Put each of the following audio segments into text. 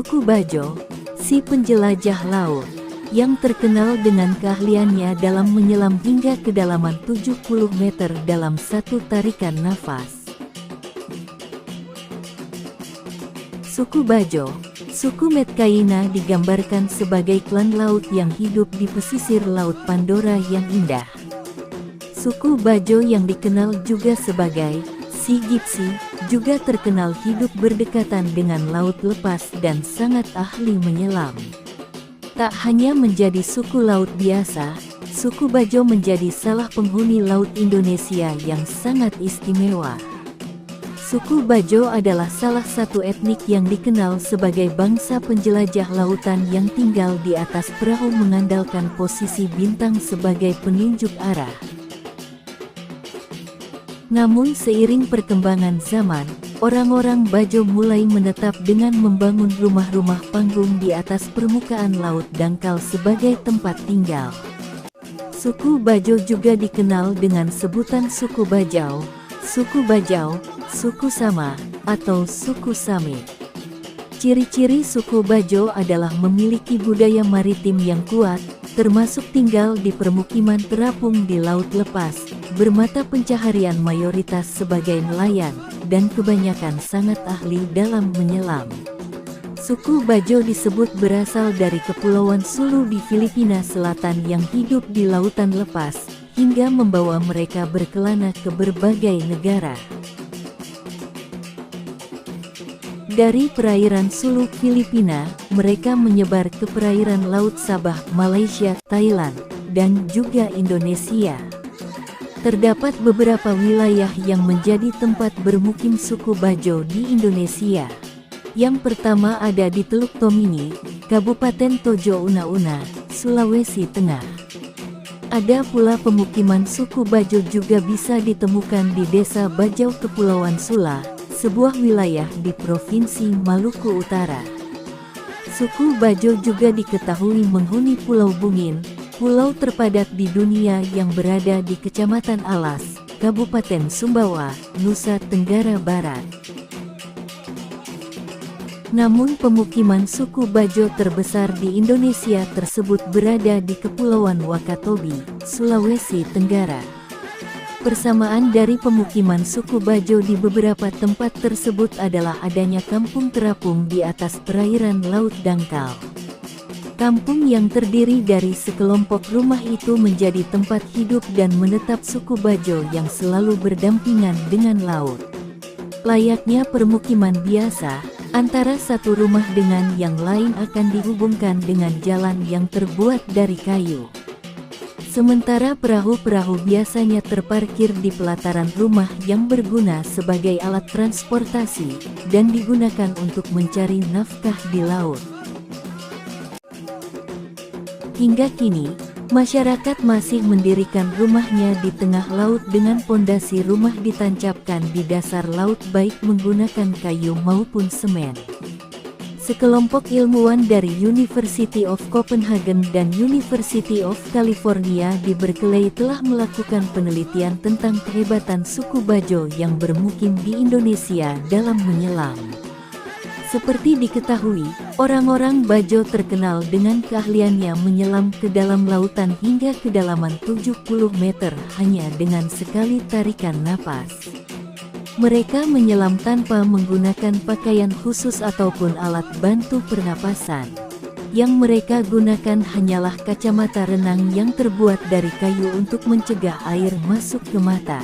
Suku Bajo, si penjelajah laut, yang terkenal dengan keahliannya dalam menyelam hingga kedalaman 70 meter dalam satu tarikan nafas. Suku Bajo, suku Metkaina digambarkan sebagai klan laut yang hidup di pesisir Laut Pandora yang indah. Suku Bajo yang dikenal juga sebagai si Gypsy, juga terkenal hidup berdekatan dengan laut lepas dan sangat ahli menyelam. Tak hanya menjadi suku laut biasa, suku Bajo menjadi salah penghuni laut Indonesia yang sangat istimewa. Suku Bajo adalah salah satu etnik yang dikenal sebagai bangsa penjelajah lautan yang tinggal di atas perahu mengandalkan posisi bintang sebagai penunjuk arah. Namun seiring perkembangan zaman, orang-orang Bajo mulai menetap dengan membangun rumah-rumah panggung di atas permukaan laut dangkal sebagai tempat tinggal. Suku Bajo juga dikenal dengan sebutan suku Bajau, suku Bajau, suku Sama, atau suku Same. Ciri-ciri suku Bajo adalah memiliki budaya maritim yang kuat, termasuk tinggal di permukiman terapung di laut lepas, bermata pencaharian mayoritas sebagai nelayan, dan kebanyakan sangat ahli dalam menyelam. Suku Bajo disebut berasal dari Kepulauan Sulu di Filipina Selatan yang hidup di lautan lepas, hingga membawa mereka berkelana ke berbagai negara. Dari perairan Sulu, Filipina, mereka menyebar ke perairan Laut Sabah, Malaysia, Thailand, dan juga Indonesia. Terdapat beberapa wilayah yang menjadi tempat bermukim suku Bajo di Indonesia. Yang pertama ada di Teluk Tomini, Kabupaten Tojo Una-Una, Sulawesi Tengah. Ada pula pemukiman suku Bajo juga bisa ditemukan di Desa Bajau Kepulauan Sula, sebuah wilayah di Provinsi Maluku Utara. Suku Bajo juga diketahui menghuni Pulau Bungin, pulau terpadat di dunia yang berada di Kecamatan Alas, Kabupaten Sumbawa, Nusa Tenggara Barat. Namun pemukiman suku Bajo terbesar di Indonesia tersebut berada di Kepulauan Wakatobi, Sulawesi Tenggara. Persamaan dari pemukiman suku Bajo di beberapa tempat tersebut adalah adanya kampung terapung di atas perairan laut dangkal. Kampung yang terdiri dari sekelompok rumah itu menjadi tempat hidup dan menetap suku Bajo yang selalu berdampingan dengan laut. Layaknya permukiman biasa, antara satu rumah dengan yang lain akan dihubungkan dengan jalan yang terbuat dari kayu. Sementara perahu-perahu biasanya terparkir di pelataran rumah yang berguna sebagai alat transportasi, dan digunakan untuk mencari nafkah di laut. Hingga kini, masyarakat masih mendirikan rumahnya di tengah laut dengan pondasi rumah ditancapkan di dasar laut baik menggunakan kayu maupun semen. Sekelompok ilmuwan dari University of Copenhagen dan University of California di Berkeley telah melakukan penelitian tentang kehebatan suku Bajo yang bermukim di Indonesia dalam menyelam. Seperti diketahui, orang-orang Bajo terkenal dengan keahliannya menyelam ke dalam lautan hingga kedalaman 70 meter hanya dengan sekali tarikan napas. Mereka menyelam tanpa menggunakan pakaian khusus ataupun alat bantu pernapasan. Yang mereka gunakan hanyalah kacamata renang yang terbuat dari kayu untuk mencegah air masuk ke mata.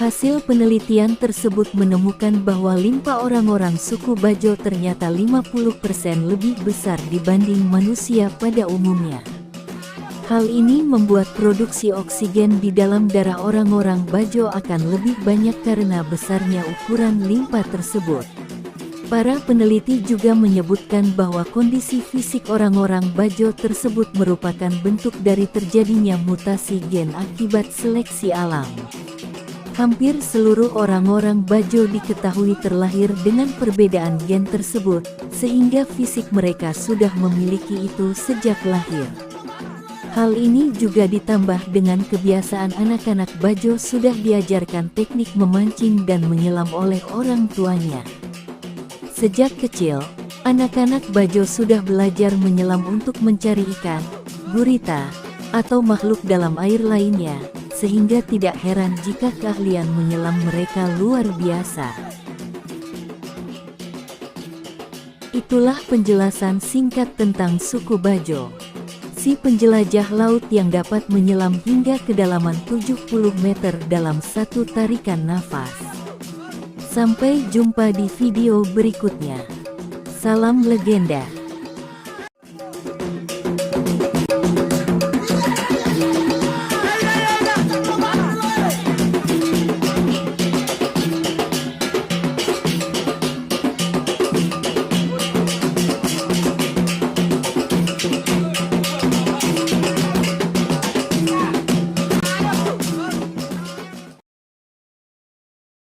Hasil penelitian tersebut menemukan bahwa limpa orang-orang suku Bajo ternyata 50% lebih besar dibanding manusia pada umumnya. Hal ini membuat produksi oksigen di dalam darah orang-orang Bajo akan lebih banyak karena besarnya ukuran limpa tersebut. Para peneliti juga menyebutkan bahwa kondisi fisik orang-orang Bajo tersebut merupakan bentuk dari terjadinya mutasi gen akibat seleksi alam. Hampir seluruh orang-orang Bajo diketahui terlahir dengan perbedaan gen tersebut, sehingga fisik mereka sudah memiliki itu sejak lahir. Hal ini juga ditambah dengan kebiasaan anak-anak Bajo sudah diajarkan teknik memancing dan menyelam oleh orang tuanya. Sejak kecil, anak-anak Bajo sudah belajar menyelam untuk mencari ikan, gurita, atau makhluk dalam air lainnya, sehingga tidak heran jika keahlian menyelam mereka luar biasa. Itulah penjelasan singkat tentang suku Bajo, si penjelajah laut yang dapat menyelam hingga kedalaman 70 meter dalam satu tarikan nafas. Sampai jumpa di video berikutnya. Salam legenda.